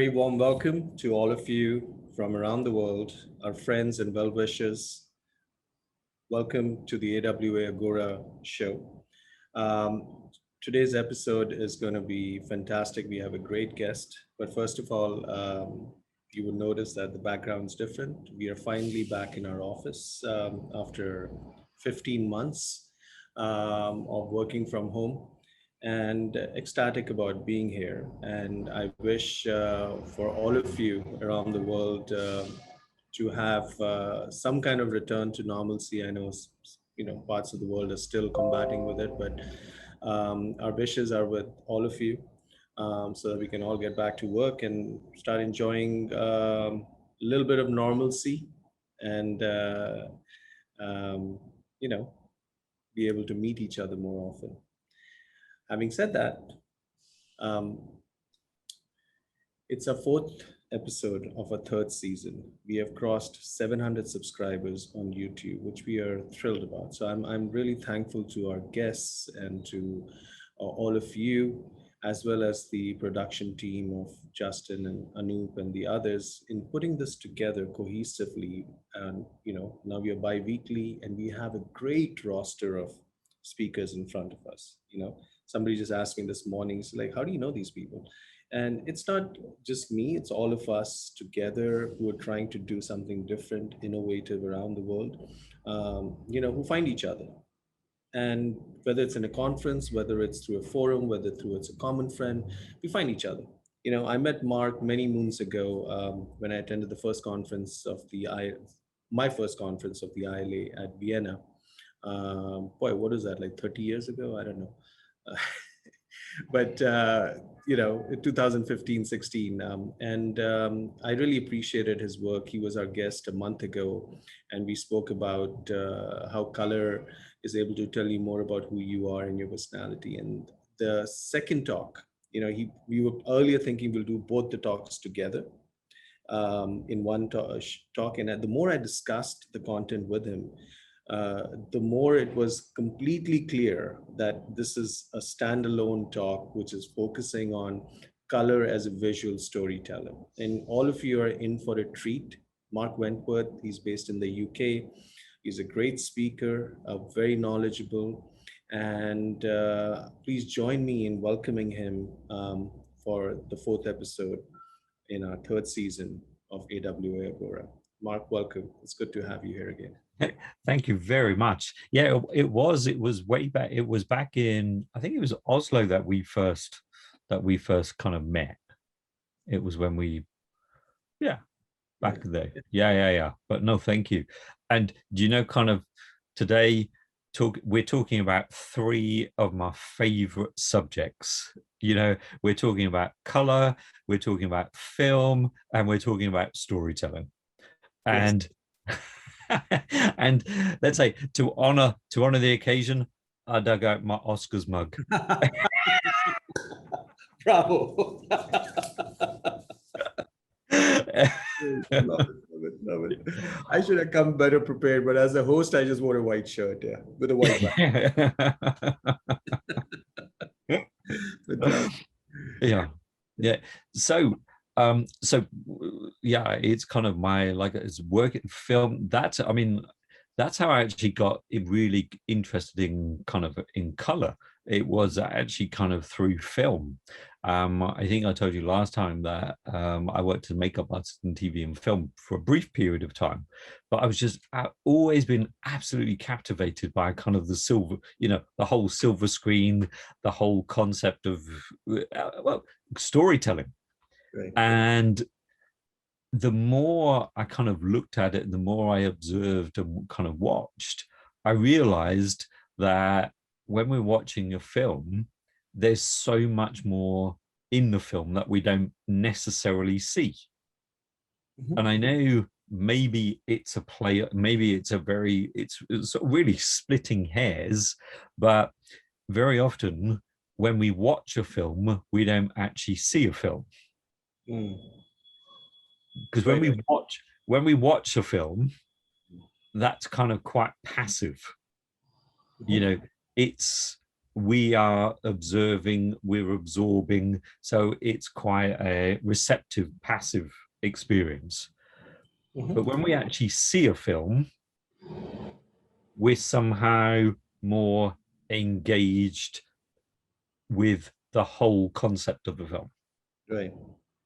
very warm welcome to all of you from around the world, our friends and well-wishers. Welcome to the AWA Agora show. Today's episode is going to be fantastic. We have a great guest, but first of all, you will notice that the background's different. We are finally back in our office after 15 months of working from home, and ecstatic about being here. And I wish for all of you around the world to have some kind of return to normalcy. I know, parts of the world are still combating with it, but our wishes are with all of you, so that we can all get back to work and start enjoying a little bit of normalcy and, you know, be able to meet each other more often. Having said that, it's our fourth episode of our third season. We have crossed 700 subscribers on YouTube, which we are thrilled about. So I'm really thankful to our guests and to all of you, as well as the production team of Justin and Anoop and the others in putting this together cohesively. And, now we are bi-weekly and we have a great roster of speakers in front of us. Somebody just asked me this morning, it's like, how do you know these people? And it's not just me, it's all of us together who are trying to do something different, innovative around the world, who find each other. And whether it's in a conference, whether it's through a forum, whether it's a common friend, we find each other. I met Mark many moons ago when I attended the first conference of my first conference of the ILA at Vienna. Boy, what is that, like 30 years ago? I don't know. But 2015, 16. And I really appreciated his work. He was our guest a month ago, and we spoke about how color is able to tell you more about who you are and your personality. And the second talk, we were earlier thinking we'll do both the talks together in one talk. And the more I discussed the content with him, the more it was completely clear that this is a standalone talk, which is focusing on color as a visual storyteller. And all of you are in for a treat. Mark Wentworth, he's based in the UK. He's a great speaker, very knowledgeable. And please join me in welcoming him for the fourth episode in our third season of AWA Agora. Mark, welcome. It's good to have you here again. Thank you very much. Yeah, it was way back. It was back in, I think it was Oslo that we first kind of met. It was when we, back there. Yeah. But no, thank you. And do you know, kind of today, we're talking about three of my favorite subjects. We're talking about color, we're talking about film, and we're talking about storytelling. And and let's say to honor the occasion, I dug out my Oscars mug. Bravo. Love it. I should have come better prepared, but as a host, I just wore a white shirt, with a white bag. Yeah. So it's kind of my, it's work in film. That's how I actually got really interested in color. It was actually kind of through film. I think I told you last time that I worked as a makeup artist in TV and film for a brief period of time, but I've always been absolutely captivated by kind of the silver, the whole silver screen, the whole concept of storytelling. Right. And the more I kind of looked at it, the more I observed and kind of watched, I realized that when we're watching a film, there's so much more in the film that we don't necessarily see. Mm-hmm. And I know maybe it's a play, maybe it's really splitting hairs, but very often when we watch a film, we don't actually see a film. Because when we watch a film, that's kind of quite passive. It's we are observing, we're absorbing. So it's quite a receptive, passive experience. But when we actually see a film, we're somehow more engaged with the whole concept of the film. Right.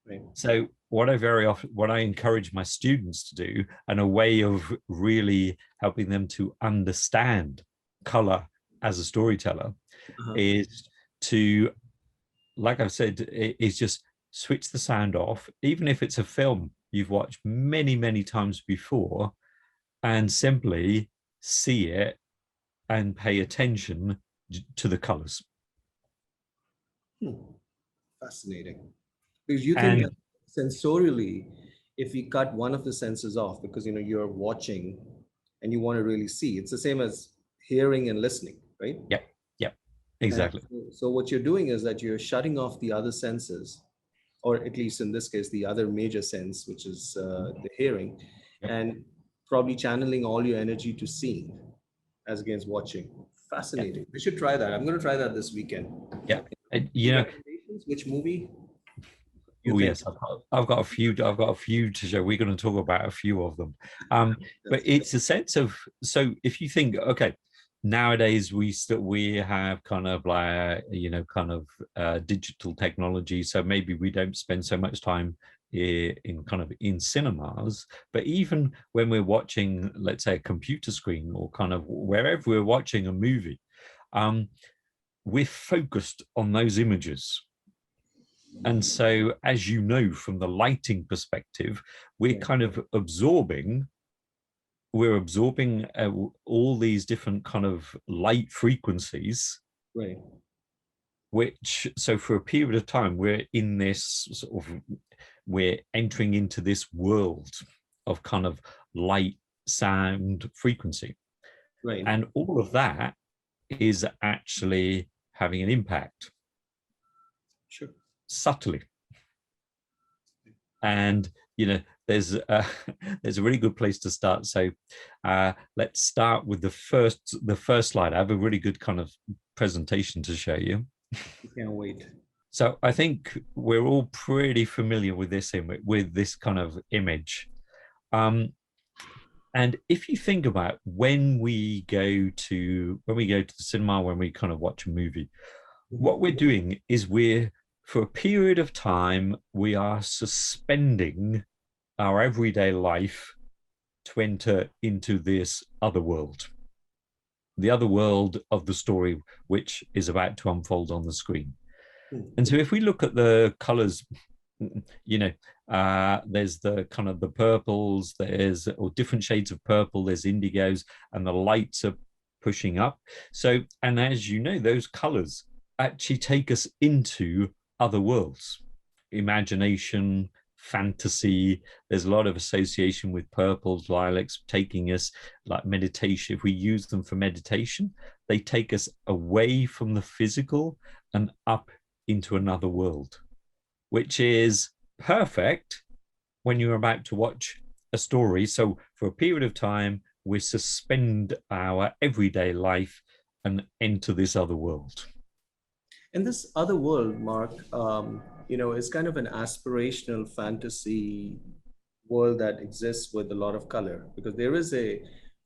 Right. So what I encourage my students to do, and a way of really helping them to understand color as a storyteller, is to, like I've said, is just switch the sound off, even if it's a film you've watched many, many times before, and simply see it and pay attention to the colors. Fascinating. Because you think that sensorially, if we cut one of the senses off, because you're watching and you want to really see, it's the same as hearing and listening, right? Yep, exactly. So what you're doing is that you're shutting off the other senses, or at least in this case, the other major sense, which is the hearing, and probably channeling all your energy to seeing as against watching. Fascinating. We should try that. I'm going to try that this weekend. Yeah. And, which movie? Oh yes, I've got a few. I've got a few to show. We're going to talk about a few of them. But it's a sense of, so if you think, okay, nowadays we have kind of like digital technology, so maybe we don't spend so much time in cinemas, but even when we're watching, let's say, a computer screen, or kind of wherever we're watching a movie, we're focused on those images. And so, as you know, from the lighting perspective, we're kind of absorbing all these different kind of light frequencies, right? Which, so for a period of time, we're in this we're entering into this world of kind of light, sound, frequency, right? And all of that is actually having an impact. Sure. Subtly. And there's a really good place to start. So let's start with the first slide. I have a really good kind of presentation to show you. Can't wait. So I think we're all pretty familiar with this kind of image. And if you think about when we go to the cinema, when we kind of watch a movie, what we're doing is for a period of time, we are suspending our everyday life to enter into this other world, the other world of the story, which is about to unfold on the screen. And so if we look at the colors, there's the kind of the purples, or different shades of purple, there's indigos, and the lights are pushing up. So, and as you know, those colors actually take us into other worlds, imagination, fantasy. There's a lot of association with purples, lilacs, taking us like meditation. If we use them for meditation, they take us away from the physical and up into another world, which is perfect when you're about to watch a story. So for a period of time, we suspend our everyday life and enter this other world. And this other world, Mark, is kind of an aspirational fantasy world that exists with a lot of color, because there is a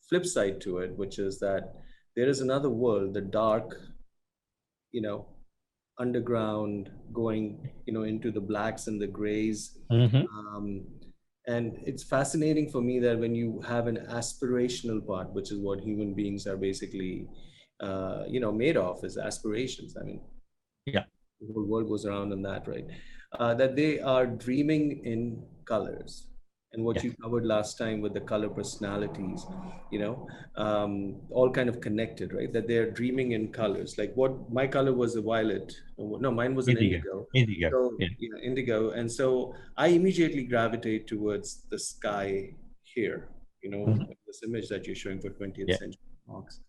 flip side to it, which is that there is another world, the dark, underground, going, into the blacks and the grays. And it's fascinating for me that when you have an aspirational part, which is what human beings are basically, made of, is aspirations. I mean, yeah, the whole world goes around on that, right? That they are dreaming in colors. And what you covered last time with the color personalities, all kind of connected, right? That they're dreaming in colors. Like what my color was a violet. No, mine was an indigo. So, indigo. And so I immediately gravitate towards the sky here, this image that you're showing for 20th century Marks.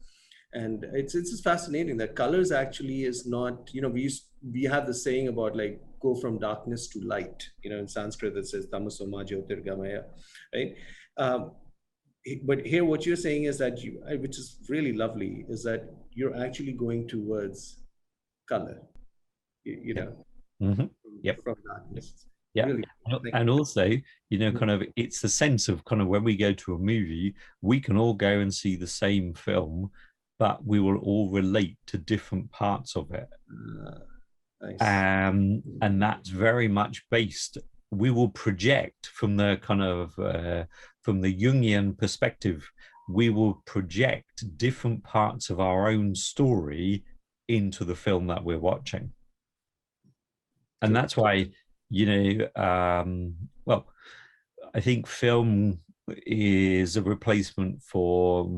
And it's just fascinating that colors actually is not, we have the saying about like go from darkness to light, in Sanskrit it says tamasoma jyotirgamaya, right? but here what you're saying is that which is really lovely, is that you're actually going towards color, you Yep. know, Hmm. from, Yep. from darkness. Yeah. Really, thank And also, you. kind of, it's the sense of kind of when we go to a movie, we can all go and see the same film, but we will all relate to different parts of it. Nice. And that's very much based. We will project from the kind of from the Jungian perspective. We will project different parts of our own story into the film that we're watching, and True. that's why well, I think film is a replacement for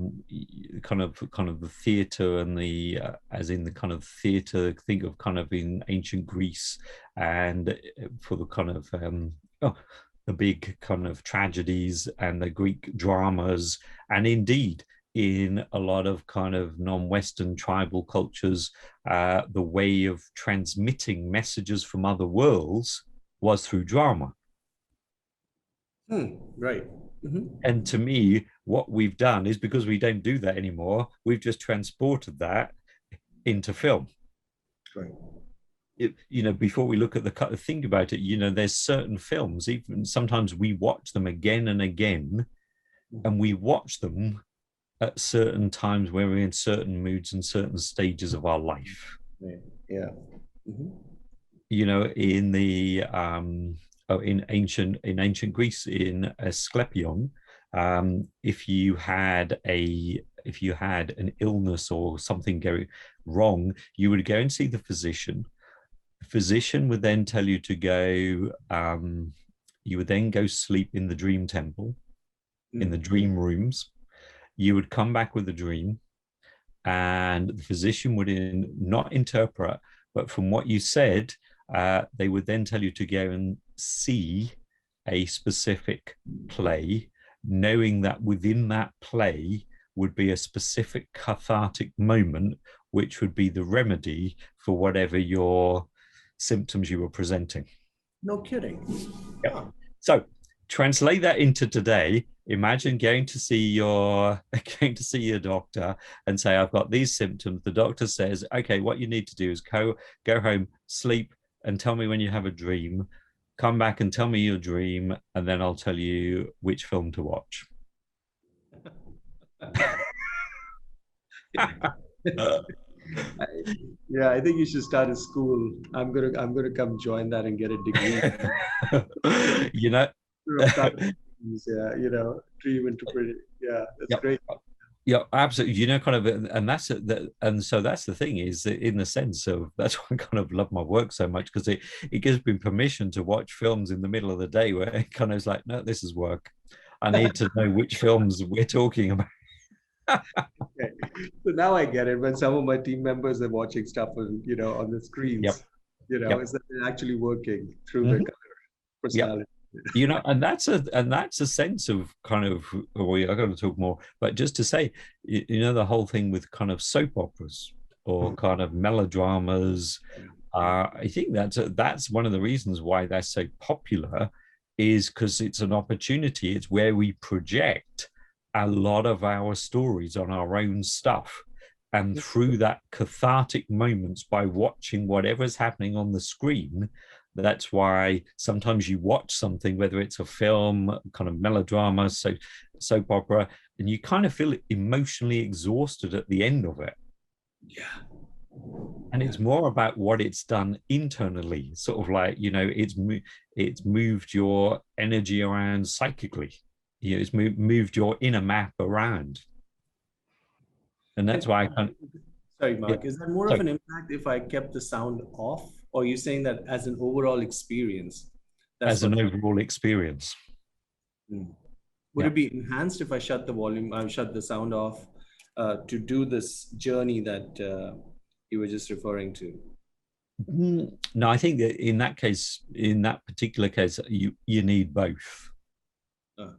kind of the theater and the as in the kind of theater, think of kind of in ancient Greece, and for the kind of the big kind of tragedies and the Greek dramas, and indeed in a lot of kind of non-Western tribal cultures, the way of transmitting messages from other worlds was through drama. Right. Hmm. And to me, what we've done is, because we don't do that anymore, we've just transported that into film. Right. Before we look at the think about it, there's certain films, even sometimes we watch them again and again, and we watch them at certain times where we're in certain moods and certain stages of our life. Right. Yeah. Hmm. In the in ancient Greece, in Asclepion, if you had an illness or something going wrong, you would go and see the physician. The physician would then tell you to go. You would then go sleep in the dream temple, in the dream rooms. You would come back with a dream, and the physician would not interpret, but from what you said, they would then tell you to go and see a specific play, knowing that within that play would be a specific cathartic moment, which would be the remedy for whatever your symptoms you were presenting. No kidding. Yep. So translate that into today. Imagine going to see your doctor and say, I've got these symptoms. The doctor says, okay, what you need to do is go home, sleep, and tell me when you have a dream. Come back and tell me your dream, and then I'll tell you which film to watch. Yeah, I think you should start a school. I'm gonna come join that and get a degree. you know Yeah, dream interpreting. Yeah, that's yeah, great. yeah, absolutely. Kind of, and and so that's the thing, is that in the sense of, that's why I kind of love my work so much, because it gives me permission to watch films in the middle of the day where it kind of is like, no, this is work. I need to know which films we're talking about. Okay. So now I get it. When some of my team members are watching stuff on the Yep. screens, Yep. is that they're actually working through their Mm-hmm. Yep. personality. And that's a sense of kind of, we are going to talk more, but just to say, the whole thing with kind of soap operas or kind of melodramas, I think that's one of the reasons why they're so popular, is because it's an opportunity. It's where we project a lot of our stories on our own stuff, and through that cathartic moments, by watching whatever's happening on the screen. That's why sometimes you watch something, whether it's a film, kind of melodrama, soap opera, and you kind of feel emotionally exhausted at the end of it. Yeah. And it's more about what it's done internally, sort of like, it's moved your energy around psychically. It's moved your inner map around. And And that's why I kind of, sorry, yeah. Mark, is there more of So an impact if I kept the sound off? Or are you saying that as an overall experience, that's as an what? overall experience. Would Yeah. it be enhanced if I shut the volume, I shut the sound off to do this journey that you were just referring to? No, I think that in that particular case, you need both. Uh,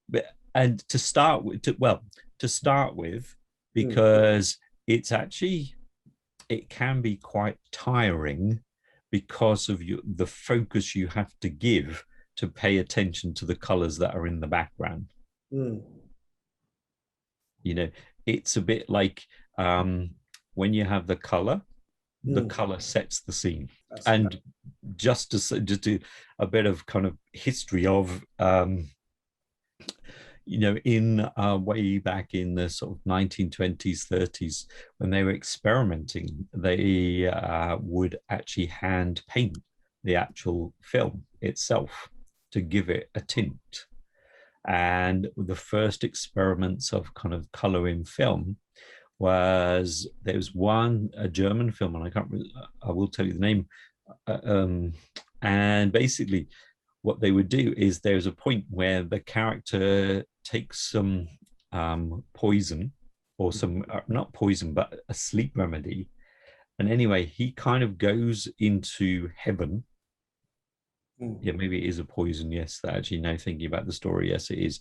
But and to start with, because it's actually, it can be quite tiring because of the focus you have to give to pay attention to the colors that are in the background. Mm. You know, it's a bit like when you have the Mm. color sets the scene. Fascinating. And just do a bit of kind of history of in way back in the sort of 1920s, 30s, when they were experimenting, they would actually hand paint the actual film itself to give it a tint. And the first experiments of kind of color in film was, there was a German film, and I will tell you the name. Uh, um, and basically, what they would do is there's a point where the character takes some poison, or some not poison but a sleep remedy, and anyway he kind of goes into heaven. Mm. Yeah, maybe it is a poison. Yes, that actually, now thinking about the story, yes, it is.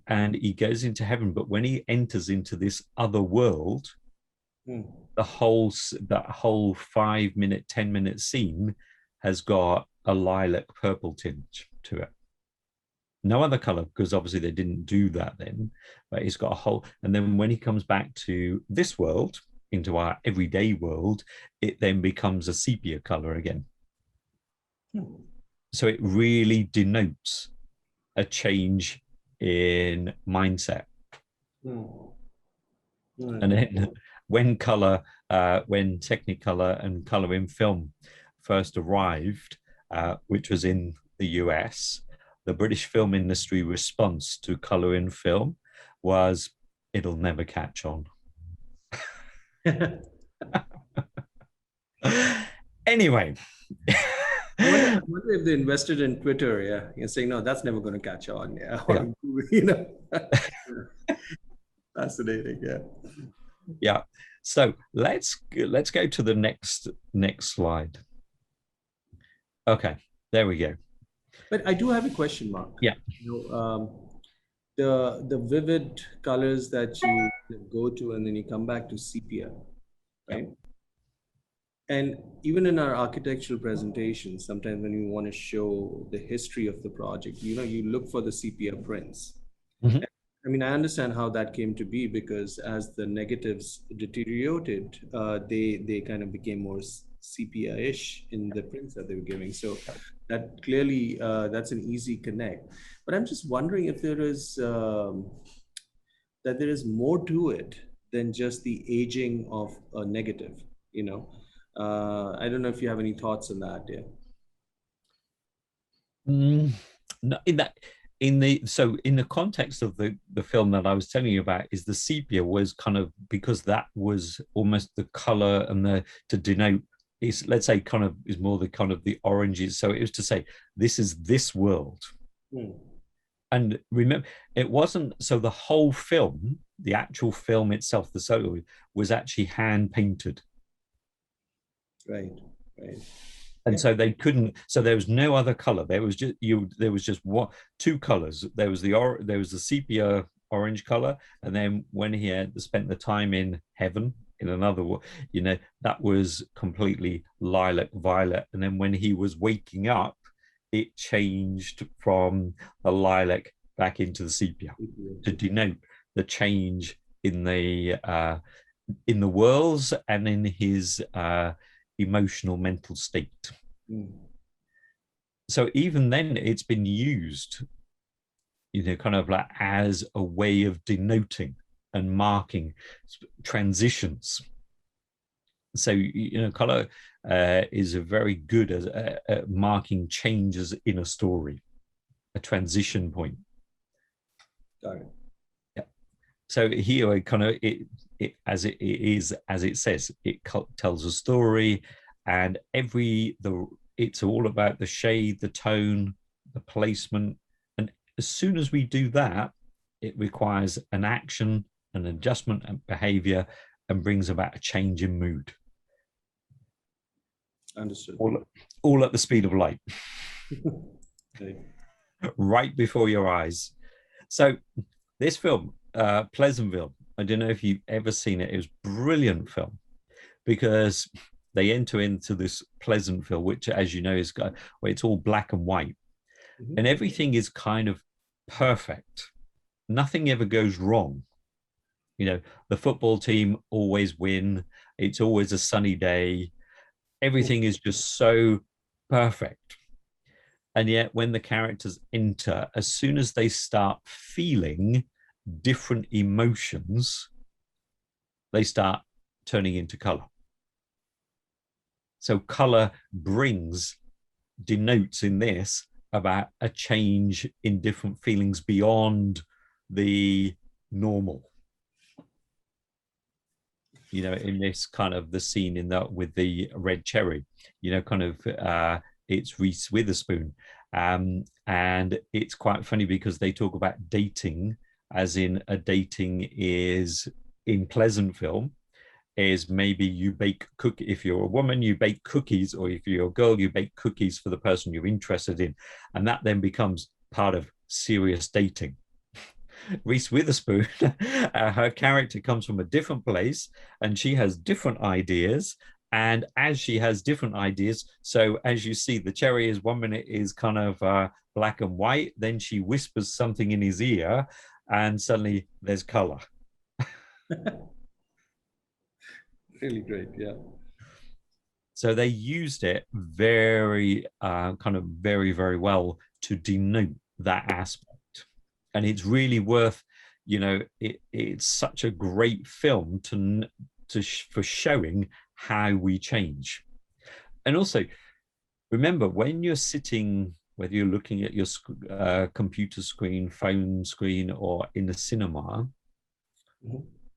And he goes into heaven, but when he enters into this other world, Mm. that whole 5 minute, 10 minute scene has got a lilac purple tinge to it. No other color, because obviously they didn't do that then, but it's got a whole. And then when he comes back to this world, into our everyday world, it then becomes a sepia color again. Mm. So it really denotes a change in mindset. Mm. And Mm. then when Technicolor and color in film first arrived, which was in the US, the British film industry response to color in film was, it'll never catch on. Anyway. I wonder if they invested in Twitter. Yeah, you're saying no, that's never going to catch on. Yeah, Yeah. or you know, fascinating. Yeah. Yeah. So let's go to the next slide. Okay, there we go. But I do have a question, Mark. Yeah. The vivid colors that you go to and then you come back to sepia, Yeah. right? And even in our architectural presentations, sometimes when you want to show the history of the project, you look for the sepia prints. Mhm. I mean, I understand how that came to be because as the negatives deteriorated, they kind of became more sepia-ish in the prints that they were giving. So that clearly that's an easy connect. But I'm just wondering if there is more to it than just the aging of a negative. I don't know if you have any thoughts on that. Yeah. No, in the context of the film that I was telling you about, is the sepia was kind of, because that was almost the color, and the to denote is, let's say, kind of is more the kind of the oranges. So it was to say, this is this world. Hmm. And remember, it wasn't, so the whole film, the actual film itself, the solo, was actually hand painted. Right. Right. And Yeah. so they couldn't, so there was no other color. There was just two colors. There was the sepia orange color, and then when he had spent the time in heaven, in another, that was completely lilac violet. And then when he was waking up, it changed from the lilac back into the sepia, to denote the change in the worlds and in his emotional mental state. Mm. So even then, it's been used, kind of like as a way of denoting and marking transitions. So color is a very good at marking changes in a story, a transition point. Got it. Yeah. So here, as it says, it tells a story, and it's all about the shade, the tone, the placement, and as soon as we do that, it requires an action, an adjustment, and behavior, and brings about a change in mood. Understood. All at the speed of light. Right. Right before your eyes. So this film, Pleasantville, I don't know if you've ever seen it. It was a brilliant film, because they enter into this Pleasantville, which, as you know, where it's all black and white, Mhm. and everything is kind of perfect. nothing ever goes wrong. You know, the football team always win. It's always a sunny day. Everything is just so perfect. And yet when the characters enter, as soon as they start feeling different emotions, they start turning into color. So color denotes in this about a change in different feelings beyond the normal. You know, in this kind of the scene in that with the red cherry, you know, kind of it's Reese Witherspoon. And it's quite funny because they talk about dating, as in a dating is in Pleasantville, is maybe you bake cookies. If you're a woman, you bake cookies, or if you're a girl, you bake cookies for the person you're interested in. And that then becomes part of serious dating. Reese Witherspoon, her character comes from a different place and she has different ideas. And as she has different ideas, so as you see, the cherry is 1 minute is kind of black and white, then she whispers something in his ear and suddenly there's color. Really great, yeah. So they used it very very, very well to denote that aspect. And it's really worth, you know, it's such a great film for showing how we change. And also, remember, when you're sitting, whether you're looking at your computer screen, phone screen, or in the cinema,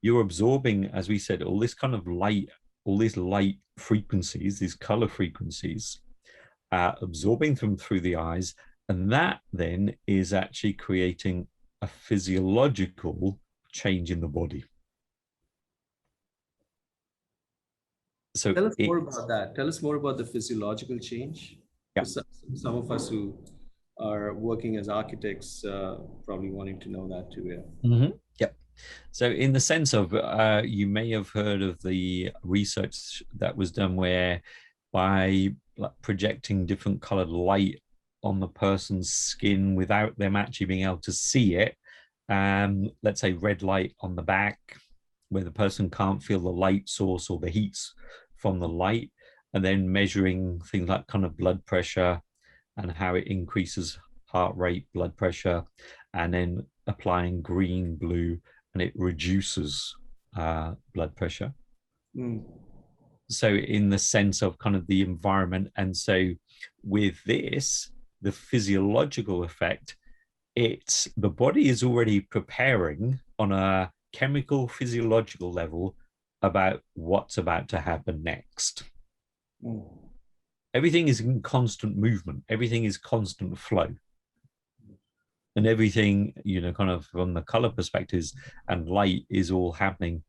you're absorbing, as we said, all this kind of light, all these light frequencies, these color frequencies, absorbing them through the eyes. And that then is actually creating a physiological change in the body. So tell us more about that. Tell us more about the physiological change. Yeah. Some of us who are working as architects probably wanting to know that too. Yeah. Mm-hmm. Yep. So in the sense of, you may have heard of the research that was done where by projecting different colored light on the person's skin without them actually being able to see it, let's say red light on the back where the person can't feel the light source or the heats from the light, and then measuring things like kind of blood pressure and how it increases heart rate, blood pressure, and then applying green, blue, and it reduces blood pressure. So in the sense of kind of the environment. And so with this, the physiological effect, it's the body is already preparing on a chemical physiological level about what's about to happen next. Everything is in constant movement. Everything is constant flow. And everything, you know, kind of from the color perspectives and light is all happening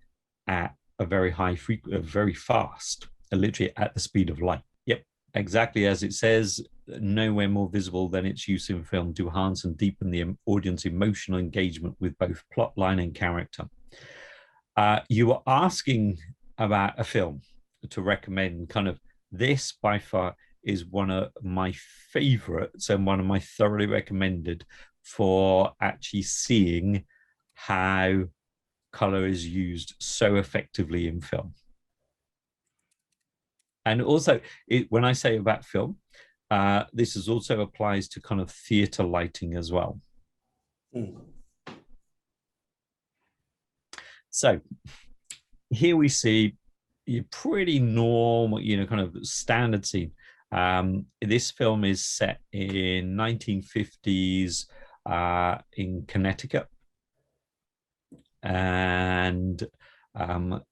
at a very high frequency, very fast, literally at the speed of light. Yep, exactly as it says, nowhere more visible than its use in film to enhance and deepen the audience emotional engagement with both plot line and character. You were asking about a film to recommend. Kind of this by far is one of my favorites and one of my thoroughly recommended for actually seeing how color is used so effectively in film. And also, when I say about film, this is also applies to kind of theater lighting as well. So here we see a pretty normal, you know, kind of standard scene. This film is set in 1950s in Connecticut. And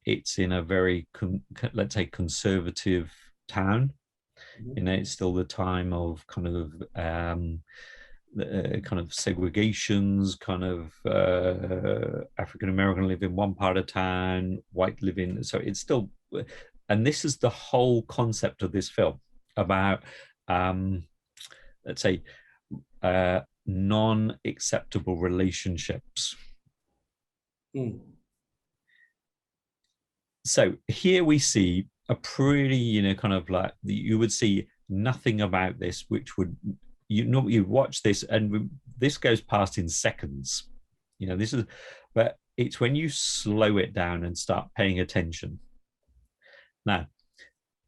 it's in a very, let's say, conservative town. You know, it's still the time of kind of segregations, kind of African American live in one part of town, white live in. So it's still, and this is the whole concept of this film about, let's say, non-acceptable relationships. So here we see a pretty, you know, kind of like you would see nothing about this, which would, you watch this and this goes past in seconds. This is, but it's when you slow it down and start paying attention. Now,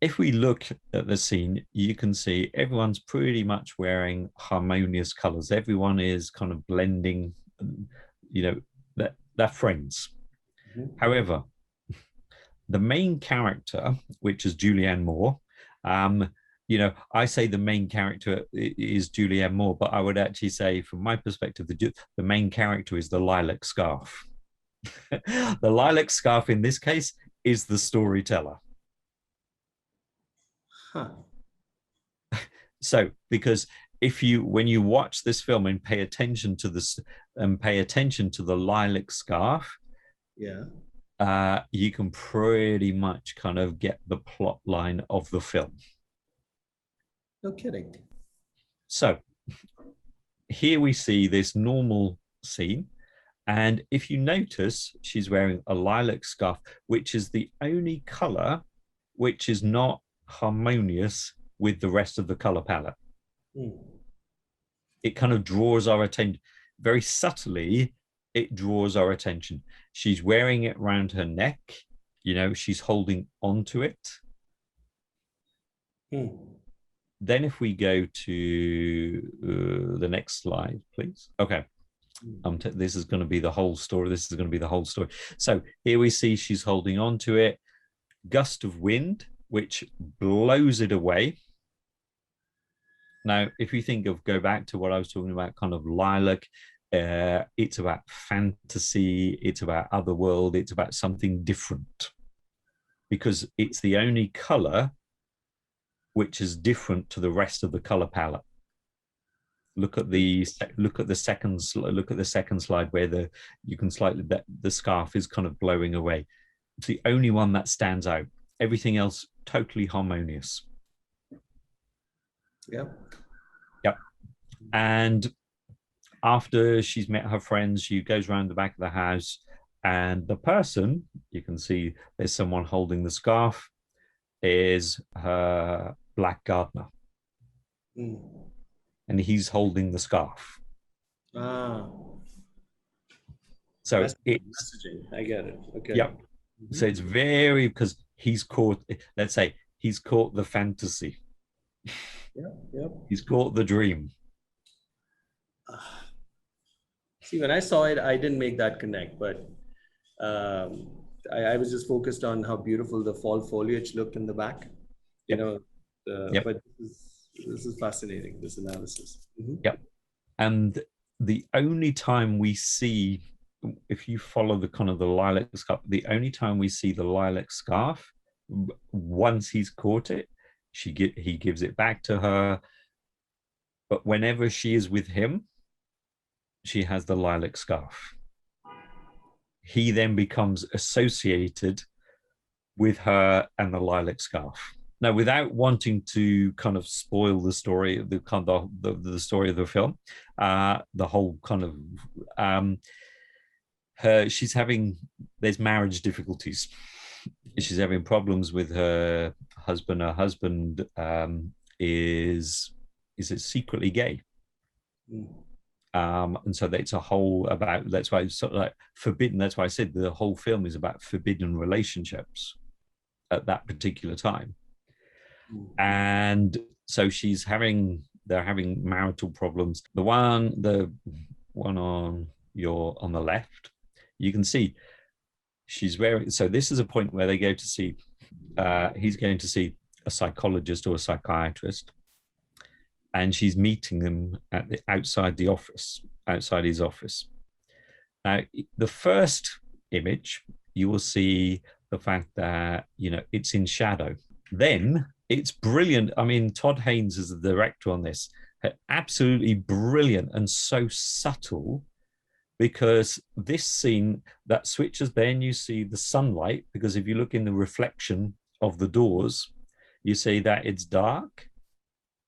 if we look at the scene, you can see everyone's pretty much wearing harmonious colors. Everyone is kind of blending, they're friends. Mm-hmm. However, the main character, which is Julianne Moore, I say the main character is Julianne Moore, but I would actually say, from my perspective, the main character is the lilac scarf. The lilac scarf in this case is the storyteller. Huh. So, because when you watch this film and pay attention to this and pay attention to the lilac scarf, you can pretty much kind of get the plot line of the film. No kidding. So here we see this normal scene. And if you notice, she's wearing a lilac scarf, which is the only color which is not harmonious with the rest of the color palette. It kind of draws our attention very subtly. It draws our attention. She's wearing it around her neck. She's holding onto it. Then if we go to the next slide, please. Okay. This is going to be the whole story. So here we see she's holding on to it. Gust of wind, which blows it away. Now, if you go back to what I was talking about, kind of lilac, it's about fantasy, it's about otherworld, it's about something different, because it's the only color which is different to the rest of the color palette. Look at the second slide where you can slightly the scarf is kind of blowing away. It's the only one that stands out. Everything else totally harmonious. Yep. And after she's met her friends, she goes around the back of the house, and the person, you can see there's someone holding the scarf, is her black gardener. And he's holding the scarf. So it's messaging. I get it. Okay. Yeah. So it's very, because he's caught, let's say he's caught the fantasy. Yep. He's caught the dream. See, when I saw it, I didn't make that connect, but I was just focused on how beautiful the fall foliage looked in the back. But this is fascinating, this analysis. And the only time we see, if you follow the kind of the lilac scarf, the only time we see the lilac scarf, once he's caught it, he gives it back to her. But whenever she is with him, she has the lilac scarf. He then becomes associated with her and the lilac scarf. Now, without wanting to kind of spoil the story of the story of the film, the whole kind of there's marriage difficulties. She's having problems with her husband. Her husband is secretly gay. And so it's a whole about, that's why it's sort of like forbidden. That's why I said the whole film is about forbidden relationships at that particular time. And so they're having marital problems. The one on the left, you can see she's wearing, so this is a point where they go to see, he's going to see a psychologist or a psychiatrist, and she's meeting them outside his office. Now, the first image, you will see the fact that, it's in shadow. Then it's brilliant. I mean, Todd Haynes is the director on this. Absolutely brilliant and so subtle, because this scene that switches, then you see the sunlight, because if you look in the reflection of the doors, you see that it's dark.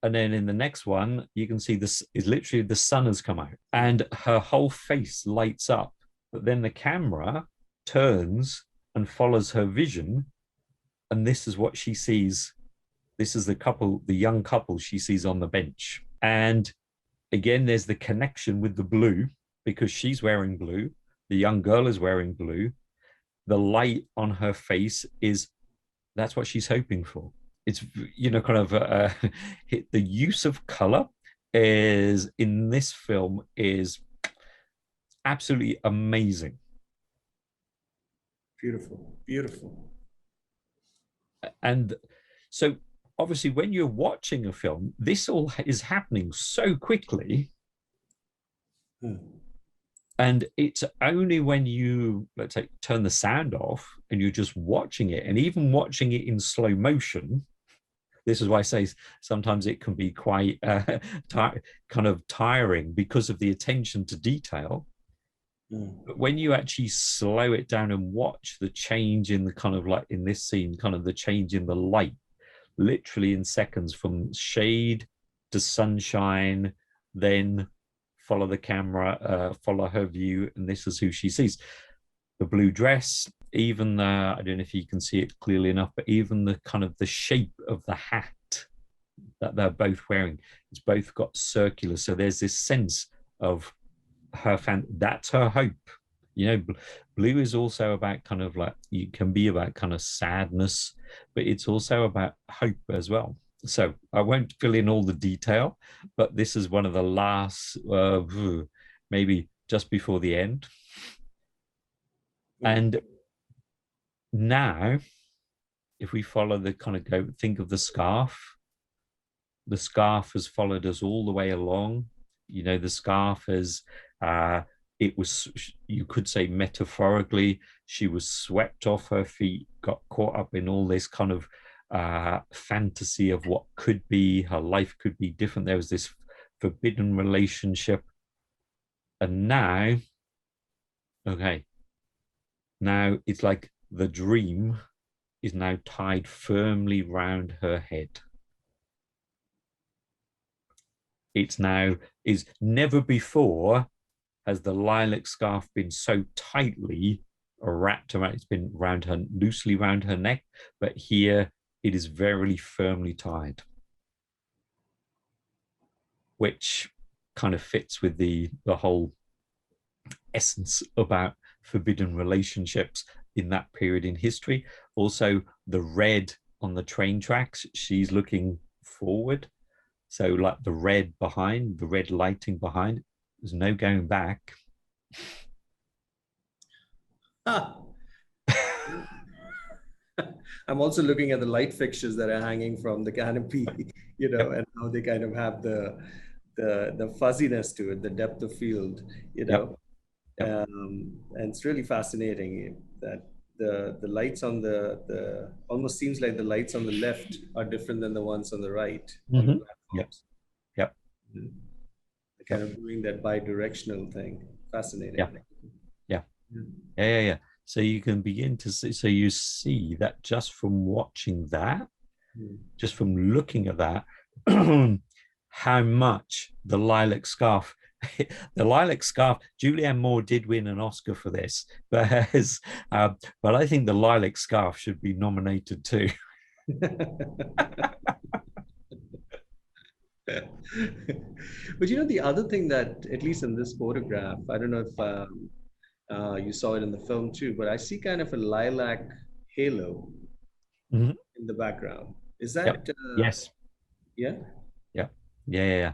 And then in the next one, you can see this is literally the sun has come out and her whole face lights up. But then the camera turns and follows her vision. And this is what she sees. This is the young couple she sees on the bench. And again, there's the connection with the blue, because she's wearing blue. The young girl is wearing blue. The light on her face is, that's what she's hoping for. It's, kind of the use of color is in this film is absolutely amazing. Beautiful, beautiful. And so obviously when you're watching a film, this all is happening so quickly. And it's only when you, let's say, turn the sound off and you're just watching it, and even watching it in slow motion, this is why I say sometimes it can be quite kind of tiring because of the attention to detail. But when you actually slow it down and watch the change in the kind of, like in this scene, kind of the change in the light, literally in seconds, from shade to sunshine, then follow the camera, follow her view, and this is who she sees. The blue dress, even I don't know if you can see it clearly enough, but even the kind of the shape of the hat that they're both wearing, it's both got circular. So there's this sense of her that's her hope. Blue is also about kind of like, you can be about kind of sadness, but it's also about hope as well. So I won't fill in all the detail, but this is one of the last, maybe just before the end. And now, if we follow the kind of think of the scarf has followed us all the way along. The scarf has, it was, you could say metaphorically, she was swept off her feet, got caught up in all this kind of fantasy of what could be, her life could be different. There was this forbidden relationship. And now, now it's like the dream is now tied firmly round her head. It's now, is never before has the lilac scarf been so tightly wrapped around, it's been loosely around her neck, but here it is very firmly tied, which kind of fits with the whole essence about forbidden relationships in that period in history. Also, the red on the train tracks, she's looking forward. So like the red behind, the red lighting behind, there's no going back. I'm also looking at the light fixtures that are hanging from the canopy, and how they kind of have the fuzziness to it, the depth of field, Yep. and it's really fascinating that the lights on the almost seems like the lights on the left are different than the ones on the right on the platforms. Yep. They're kind of doing that bi-directional thing. Fascinating. Yeah. So you can begin to see, so you see that just from watching that, just from looking at that, how much the lilac scarf, Julianne Moore did win an Oscar for this, but I think the lilac scarf should be nominated too. But the other thing that, at least in this photograph, I don't know if you saw it in the film too, but I see kind of a lilac halo in the background. Is that? Yes. Yeah. Yeah.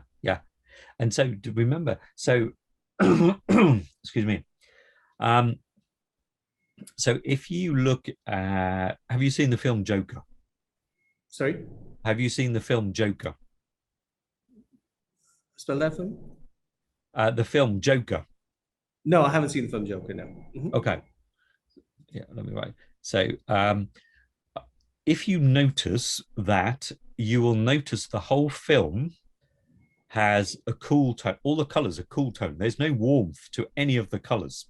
And so to remember, so excuse me. So if you look at, have you seen the film Joker? Sorry? Have you seen the film Joker? Spell that film? The film Joker. No, I haven't seen the film Joker, no. Okay. Yeah, let me write. So if you notice that, you will notice the whole film has a cool tone. All the colors are cool tone. There's no warmth to any of the colors.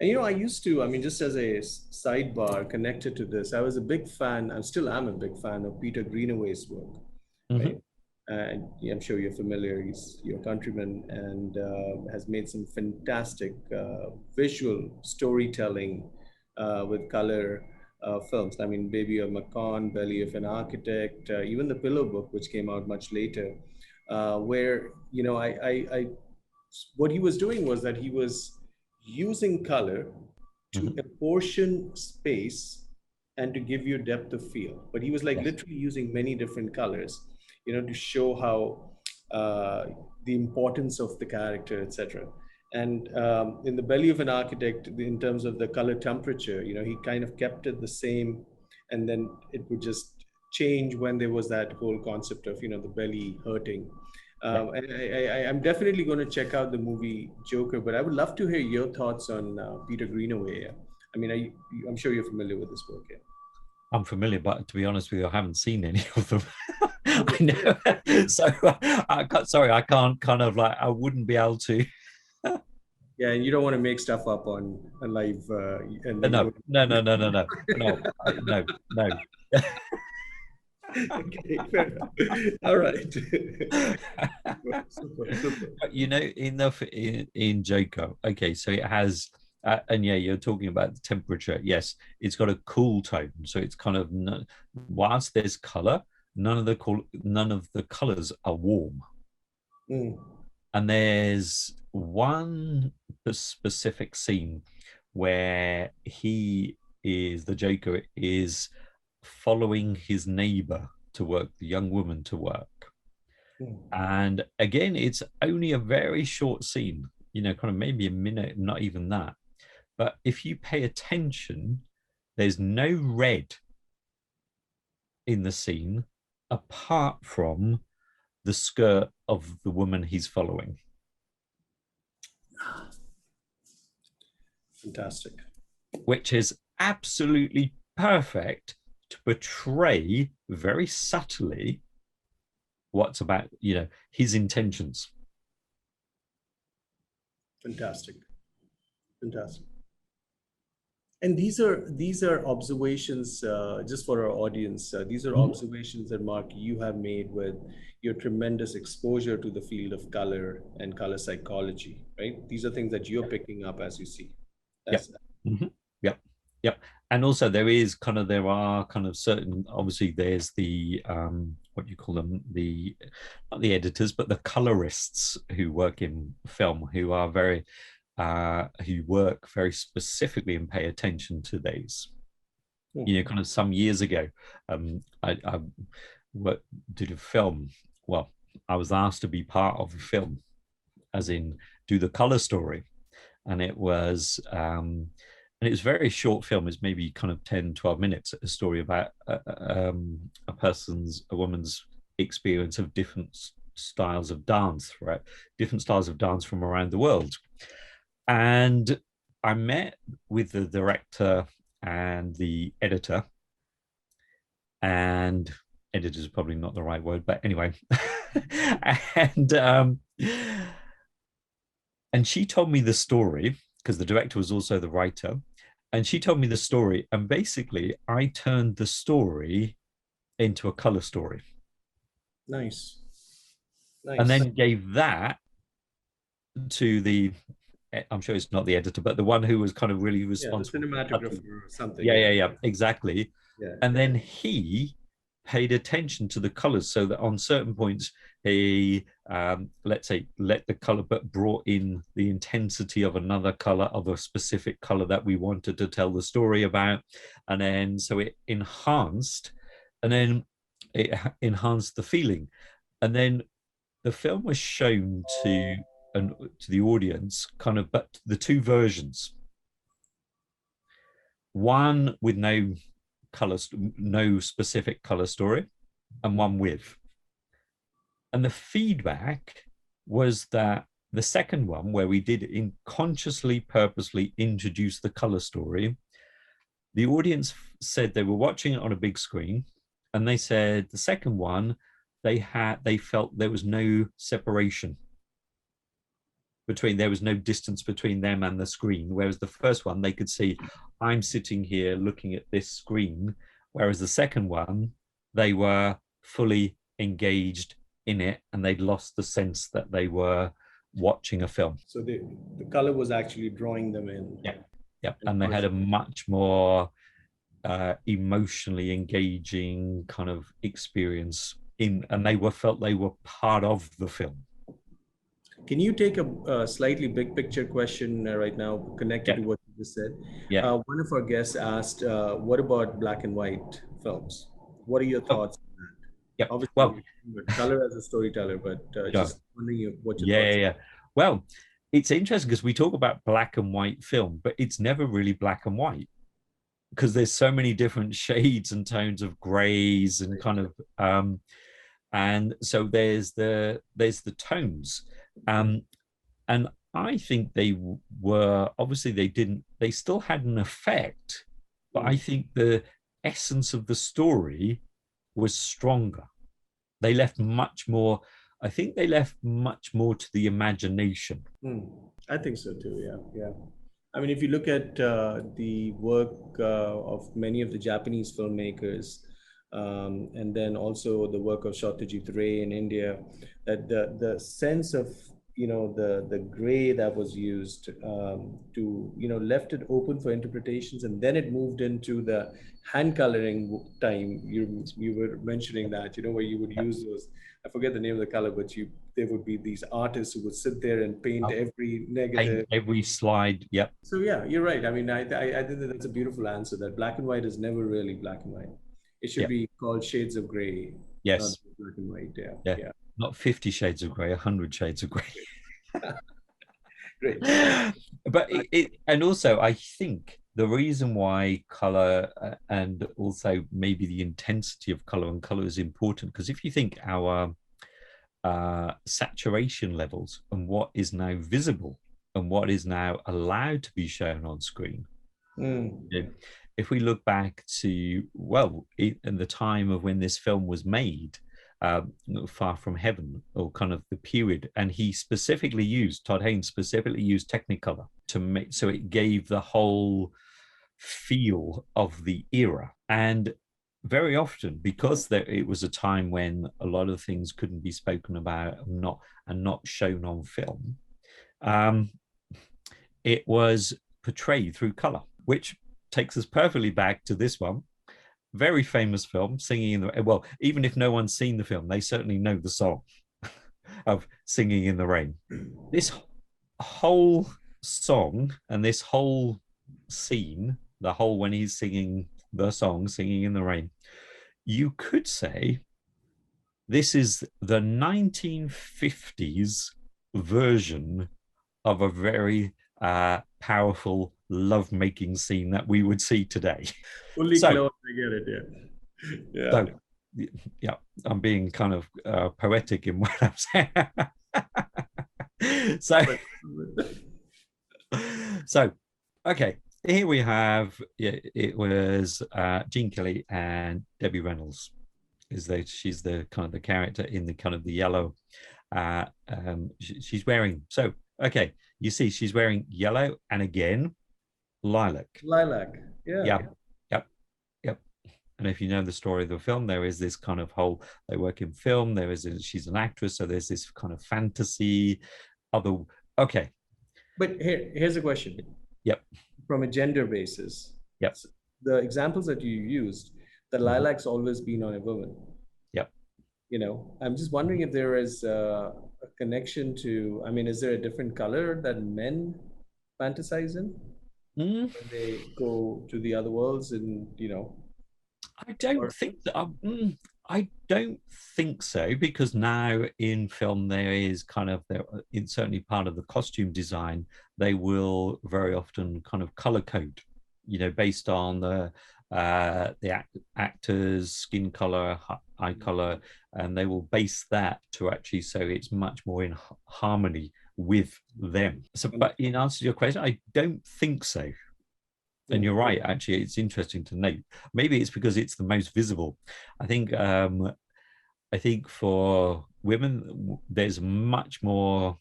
And I used to, just as a sidebar connected to this, I was a big fan, I still am a big fan of Peter Greenaway's work. Right? And I'm sure you're familiar, he's your countryman, and has made some fantastic visual storytelling with color films. Baby of Macon, Belly of an Architect, even The Pillow Book, which came out much later. where, you know, what he was doing was that he was using color to Mhm. apportion space and to give you depth of field. But he was like Yes. literally using many different colors, you know, to show how the importance of the character, etc. And in The Belly of an Architect, in terms of the color temperature, you know, he kind of kept it the same, and then it would just change when there was that whole concept of, you know, the belly hurting. Yeah. I'm definitely going to check out the movie Joker, but I would love to hear your thoughts on Peter Greenaway. I mean, I'm sure you're familiar with this work. Yeah. I'm familiar, but to be honest with you, I haven't seen any of them. I Okay. know. So I can't, sorry, I can't kind of like, I wouldn't be able to. Yeah, and you don't want to make stuff up on a live, and then No, go. no, no, no, no, no, no, no, no. Okay, fair enough. All right. Super, super. But, you know, in Joker, okay, so it has, and yeah, you're talking about the temperature. Yes, it's got a cool tone, so it's kind of whilst there's color, none of the colors are warm. Mm, And there's one specific scene where the Joker is following his neighbor to work, the young woman to work. mm. And again, it's only a very short scene, you know, kind of maybe a minute, not even that. But if you pay attention, there's no red in the scene apart from the skirt of the woman he's following. Fantastic. Which is absolutely perfect to portray very subtly what's about, you know, his intentions. Fantastic. Fantastic. And these are observations, just for our audience. These are Mhm. observations that, Mark, you have made with your tremendous exposure to the field of color and color psychology, right? These are things that you're picking up as you see. Yep. That's Mhm. Yep. Yep. And also there are kind of certain, obviously there's the what do you call them, the not the editors but the colorists who work in film, who are very who work very specifically and pay attention to these, you know, hmm, kind of some years ago. I worked, did a film. Well, I was asked to be part of a film, as in do the color story, and it was very short film. It's maybe kind of 10, 12 minutes, a story about a woman's experience of different styles of dance, right? Different styles of dance from around the world. And I met with the director and the editor, and editor is probably not the right word, but anyway. and and she told me the story, because the director was also the writer, and she told me the story, and basically I turned the story into a color story, nice, and nice. then gave that to the, I'm sure it's not the editor, but the one who was kind of really Yeah, the responsible for touching. cinematographer or something. Yeah, Yeah, yeah, yeah, exactly. yeah, And yeah. then he paid attention to the colors, so that on certain points he, let's say, let the color, but brought in the intensity of another color, of a specific color that we wanted to tell the story about. And then so it enhanced, and then it enhanced the feeling. And then the film was shown to the audience, kind of, but the two versions, one with no specific color story, and one with. And the feedback was that the second one, where we did consciously, purposely introduce the color story, the audience said they were watching it on a big screen, and they said the second one, they felt there was no separation between, there was no distance between them and the screen, whereas the first one they could see, I'm sitting here looking at this screen, whereas the second one they were fully engaged in it, and they'd lost the sense that they were watching a film. So the color was actually drawing them in. Yeah, yeah, And and they had a much more emotionally engaging kind of experience and they were felt they were part of the film. Can you take a slightly big picture question right now connected Yeah. to what you just said? Yeah. One of our guests asked, what about black and white films? What are your Oh, thoughts on that? yeah. Well, Obviously, color as a storyteller, but yeah. just wondering what your Yeah, thoughts yeah, yeah. Well, it's interesting because we talk about black and white film, but it's never really black and white because there's so many different shades and tones of grays and kind of and so there's the tones. And I think they were obviously they still had an effect, but I think the essence of the story was stronger. They left much more. I think they left much more to the imagination. I think so too. Yeah, yeah. I mean, if you look at the work of many of the Japanese filmmakers, and then also the work of Satyajit Ray in India, that the sense of the gray that was used to left it open for interpretations, and then it moved into the hand coloring time. You were mentioning that where you would use those. I forget the name of the color, but there would be these artists who would sit there and paint every negative. Every slide. Yep. So yeah, you're right. I mean, I think that that's a beautiful answer. That black and white is never really black and white. It should Yep. be called shades of gray, not Yes. black and white. Yeah, Yeah. yeah. Not 50 Shades of Grey, 100 Shades of Grey. Great. But and also I think the reason why color and also maybe the intensity of color and color is important because if you think our saturation levels and what is now visible and what is now allowed to be shown on screen. If we look back to, in the time of when this film was made, Far From Heaven, or kind of the period, and Todd Haynes specifically used Technicolor to make, so it gave the whole feel of the era. And very often, because it was a time when a lot of things couldn't be spoken about and not shown on film, it was portrayed through color, which takes us perfectly back to this one. Very famous film, Singing in the Well, even if no one's seen the film, they certainly know the song of Singing in the Rain. This whole song and this whole scene, when he's singing the song, Singing in the Rain, you could say this is the 1950s version of a very powerful lovemaking scene that we would see today. Fully clothed, I get it. Yeah. So, yeah, I'm being kind of poetic in what I'm saying. So, okay, here we have. It was Gene Kelly and Debbie Reynolds. She's the kind of the character in the kind of the yellow. She's wearing okay. You see, she's wearing yellow and again lilac. Lilac. Yeah. Yep. And if you know the story of the film, there is this kind of whole, they work in film, she's an actress, so there's this kind of fantasy, okay. But here's a question. Yep. From a gender basis. Yep. The examples that you used, the lilac's always been on a woman. Yep. I'm just wondering if there is a connection to, I mean, is there a different color that men fantasize in? When they go to the other worlds and I don't think so, because now in film there is kind of in certainly part of the costume design, they will very often kind of color code, based on the actor's skin color, eye color, and they will base that to actually, so it's much more in harmony with them. So, but in answer to your question, I don't think so. And you're right, actually, it's interesting to note. Maybe it's because it's the most visible. I think for women, there's much more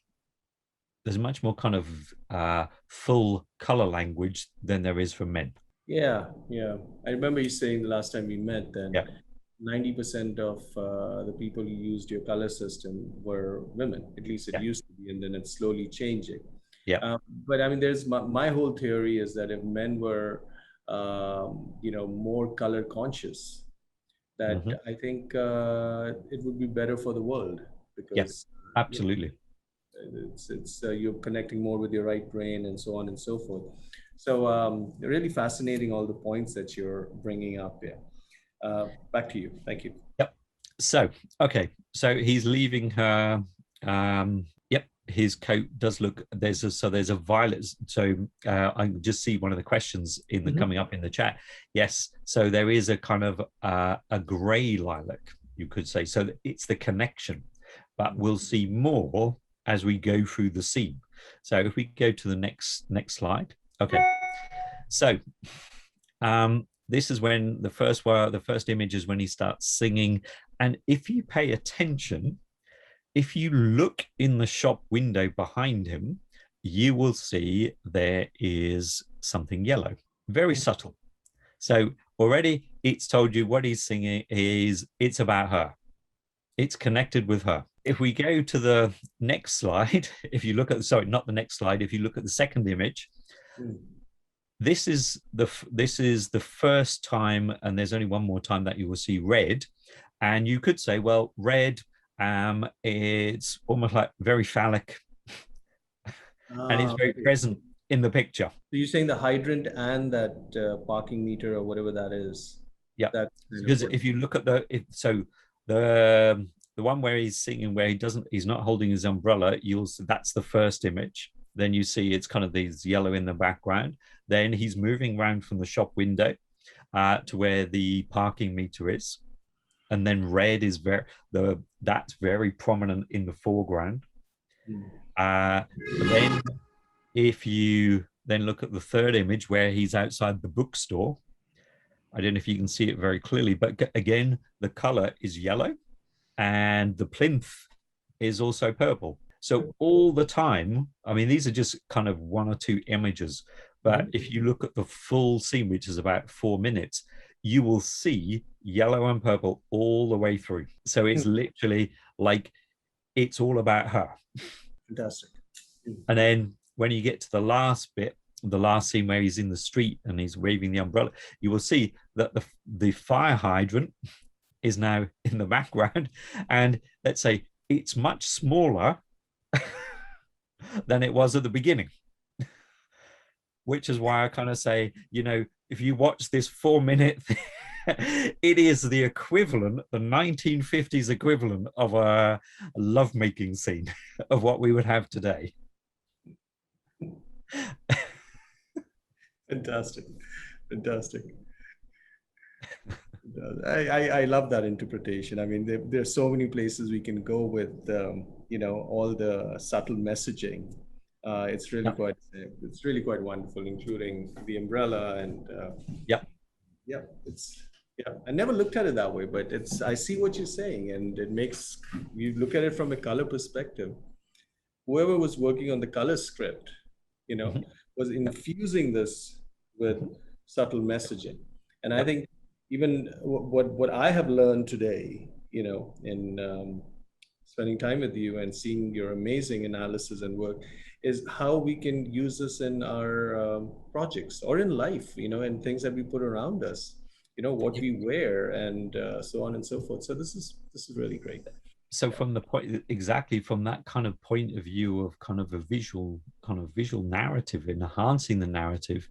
kind of full color language than there is for men. Yeah. I remember you saying the last time we met that 90% of the people who used your color system were women. At least it used to be, and then it's slowly changing. Yeah. But I mean, there's my whole theory is that if men were, more color conscious, that Mhm. I think it would be better for the world Yeah, because absolutely. it's you're connecting more with your right brain and so on and so forth. So really fascinating all the points that you're bringing up here. Back to you. Thank you. Yep. So, okay. So he's leaving her. Yep. His coat does look, there's a violet. So I just see one of the questions in the Mhm. coming up in the chat. Yes. So there is a kind of a gray lilac, you could say. So it's the connection, but we'll see more as we go through the scene. So if we go to the next slide. Okay. So this is when the first image is when he starts singing. And if you pay attention, if you look in the shop window behind him, you will see there is something yellow, very subtle. So already it's told you what he's singing is it's about her. It's connected with her. If we go to the next slide, if you look at, sorry, not the next slide, if you look at the second image, this is the first time, and there's only one more time that you will see red, and you could say, well, red, it's almost like very phallic, and it's very Okay. present in the picture. So you're saying the hydrant and that parking meter or whatever that is, Yeah, that's kind of because what. if you look at the one where he's singing, where he's not holding his umbrella, that's the first image. Then you see it's kind of these yellow in the background. Then he's moving around from the shop window to where the parking meter is, and then red is that's very prominent in the foreground. Then if you then look at the third image where he's outside the bookstore, I don't know if you can see it very clearly, but again, the color is yellow and the plinth is also purple. So all the time, I mean, these are just kind of one or two images, but Mhm. if you look at the full scene, which is about 4 minutes, you will see yellow and purple all the way through. So it's literally like it's all about her. Fantastic. And then when you get to the last bit, the last scene where he's in the street and he's waving the umbrella, you will see that the fire hydrant is now in the background. And let's say it's much smaller than it was at the beginning, which is why I kind of say, if you watch this 4 minute thing, it is the equivalent, the 1950s equivalent of a lovemaking scene of what we would have today. Fantastic. Fantastic. I love that interpretation. I mean, there's so many places we can go with, all the subtle messaging. Yeah. It's really quite wonderful, including the umbrella and Yeah. yeah, I never looked at it that way, but I see what you're saying, and you look at it from a color perspective. Whoever was working on the color script, you know, Mhm. was infusing this with Mhm. subtle messaging. And I Yeah. think even what I have learned today, in spending time with you and seeing your amazing analysis and work, is how we can use this in our projects or in life, and things that we put around us, what we wear and so on and so forth. So this is really great. So Yeah. from the point, exactly from that kind of point of view of kind of a visual narrative, enhancing the narrative,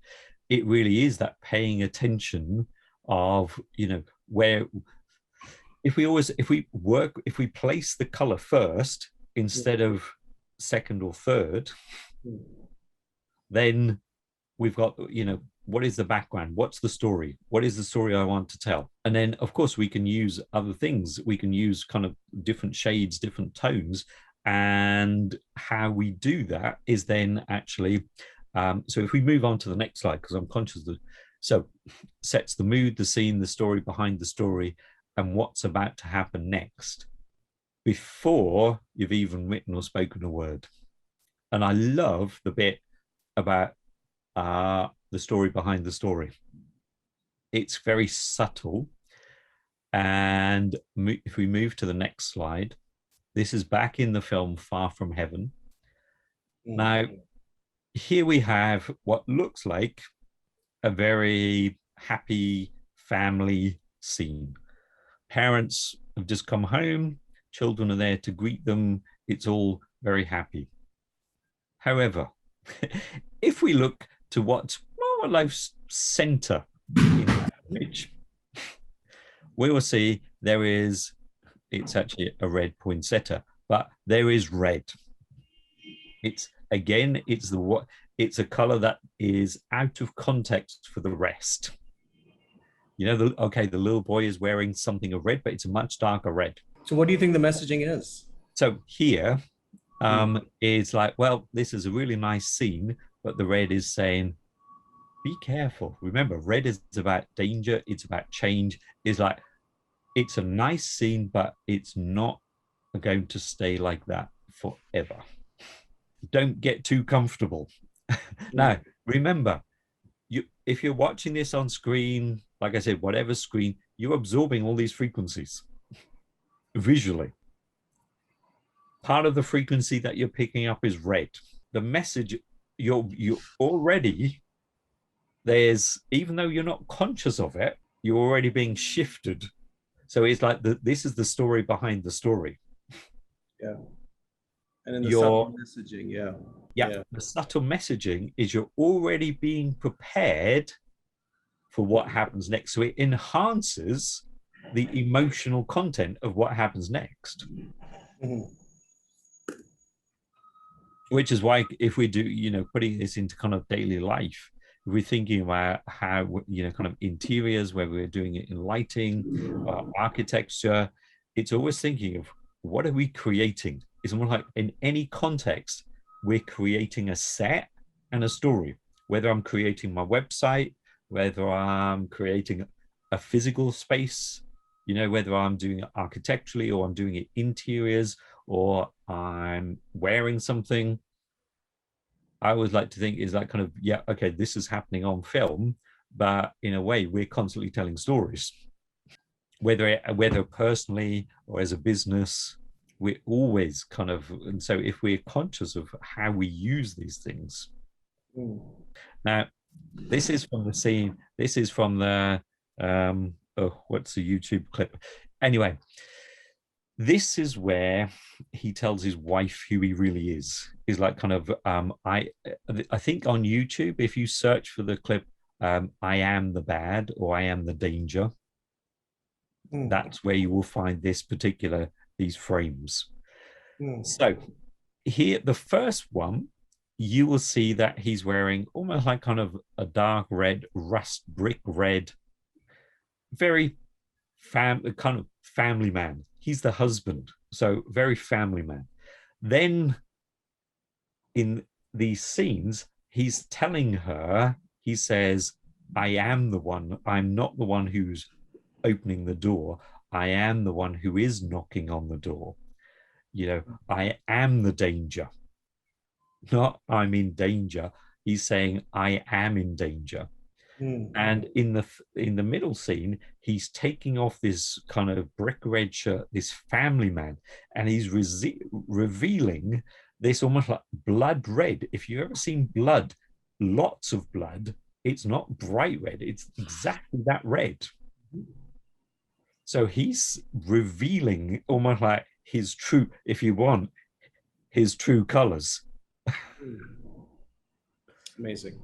it really is that paying attention of, where if we place the color first instead of second or third, then we've got, what is the background, what's the story, what is the story I want to tell. And then of course we can use other things, we can use kind of different shades, different tones. And how we do that is then actually, so if we move on to the next slide, because I'm conscious that, so sets the mood, the scene, the story behind the story, and what's about to happen next before you've even written or spoken a word. And I love the bit about the story behind the story. It's very subtle. And if we move to the next slide, this is back in the film Far From Heaven. Now, here we have what looks like a very happy family scene. Parents have just come home, children are there to greet them. It's all very happy. However, if we look to what's more or less center in that image, we will see it's actually a red poinsettia, but there is red. It's a color that is out of context for the rest. The little boy is wearing something of red, but it's a much darker red. So what do you think the messaging is? So here is like, well, this is a really nice scene, but the red is saying, be careful. Remember, red is about danger. It's about change. It's like, it's a nice scene, but it's not going to stay like that forever. Don't get too comfortable. Now, remember, if you're watching this on screen, like I said, whatever screen, you're absorbing all these frequencies visually. Part of the frequency that you're picking up is red. The message, you're already, even though you're not conscious of it, you're already being shifted. So it's like this is the story behind the story. Yeah. And in the subtle messaging, yeah. The subtle messaging is you're already being prepared for what happens next. So it enhances the emotional content of what happens next. Mm-hmm. Which is why if we do, putting this into kind of daily life, if we're thinking about how, kind of interiors, whether we're doing it in lighting, architecture, it's always thinking of what are we creating? It's more like in any context, we're creating a set and a story, whether I'm creating my website, whether I'm creating a physical space, whether I'm doing it architecturally or I'm doing it interiors or I'm wearing something. I always like to think is like kind of, okay, this is happening on film, but in a way, we're constantly telling stories, whether personally or as a business. We're always kind of, and so if we're conscious of how we use these things. Now, this is from the scene, this is from the, what's the YouTube clip? Anyway, this is where he tells his wife who he really is like kind of, I think on YouTube, if you search for the clip, I am the bad or I am the danger, that's where you will find these frames. So here, the first one, you will see that he's wearing almost like kind of a dark red, rust brick red, very kind of family man. He's the husband, so very family man. Then in these scenes, he's telling her, he says, I am the one, I'm not the one who's opening the door. I am the one who is knocking on the door. I am the danger. Not I'm in danger. He's saying I am in danger. And in the middle scene, he's taking off this kind of brick red shirt, this family man, and he's revealing this almost like blood red. If you've ever seen blood, lots of blood, it's not bright red, it's exactly that red. So he's revealing almost like his true, if you want, his true colors. Amazing.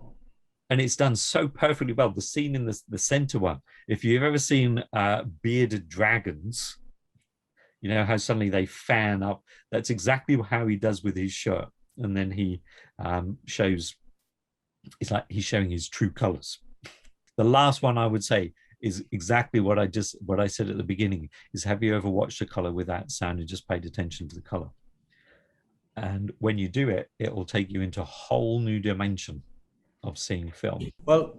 And it's done so perfectly well. The scene in the center one, if you've ever seen bearded dragons, how suddenly they fan up. That's exactly how he does with his shirt. And then he shows, it's like he's showing his true colors. The last one I would say is exactly what I said at the beginning, is have you ever watched a color without sound and just paid attention to the color? And when you do it, it will take you into a whole new dimension of seeing film. Well,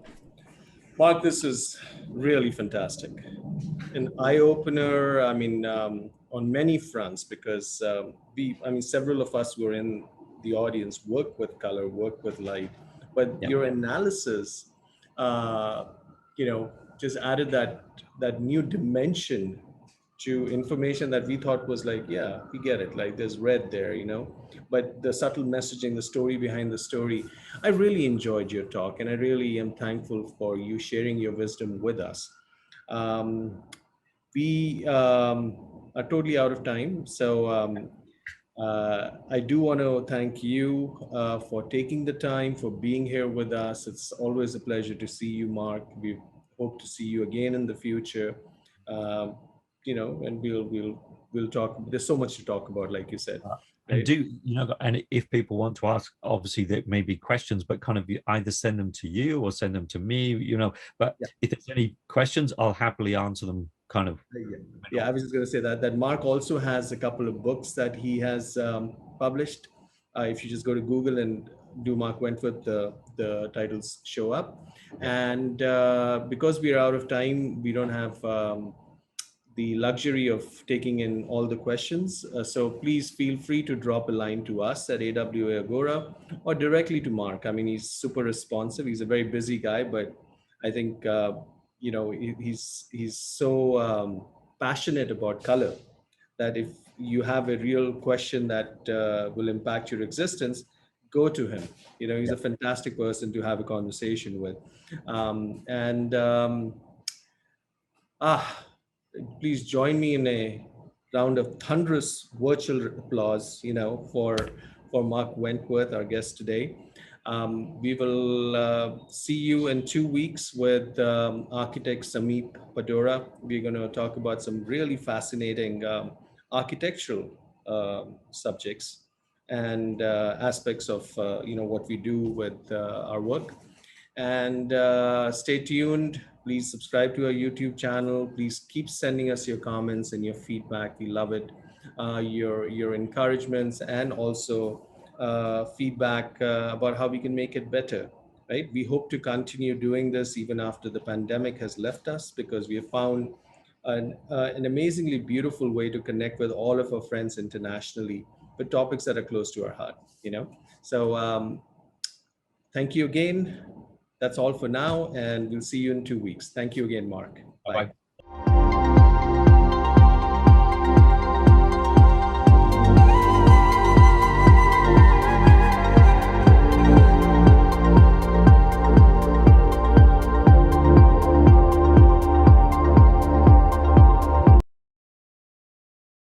Mark, this is really fantastic. An eye-opener, on many fronts, because several of us who are in the audience work with color, work with light, but your analysis, just added that new dimension to information that we thought was like, yeah, we get it. Like there's red there, but the subtle messaging, the story behind the story. I really enjoyed your talk, and I really am thankful for you sharing your wisdom with us. we are totally out of time. So I do want to thank you for taking the time, for being here with us. It's always a pleasure to see you, Mark. We hope to see you again in the future. Um, and we'll talk. There's so much to talk about, like you said, And right? do and if people want to ask, obviously there may be questions, but kind of you either send them to you or send them to me, but Yeah. if there's any questions, I'll happily answer them kind of. Yeah, yeah. I was just going to say that Mark also has a couple of books that he has published. If you just go to Google and do Mark Wentworth, the titles show up. Yeah. And because we are out of time, we don't have the luxury of taking in all the questions. So please feel free to drop a line to us at AWA Agora or directly to Mark. I mean, he's super responsive. He's a very busy guy, but I think he's so passionate about color that if you have a real question that will impact your existence, go to him. He's Yeah. a fantastic person to have a conversation with. And please join me in a round of thunderous virtual applause, for Mark Wentworth, our guest today. We will see you in 2 weeks with architect Sameep Padora. We're going to talk about some really fascinating architectural subjects and aspects of what we do with our work. And stay tuned. Please subscribe to our YouTube channel. Please keep sending us your comments and your feedback. We love it. Your encouragements and also feedback about how we can make it better. Right? We hope to continue doing this even after the pandemic has left us, because we have found an amazingly beautiful way to connect with all of our friends internationally with topics that are close to our heart. So thank you again. That's all for now, and we'll see you in 2 weeks. Thank you again, Mark. Bye. Bye.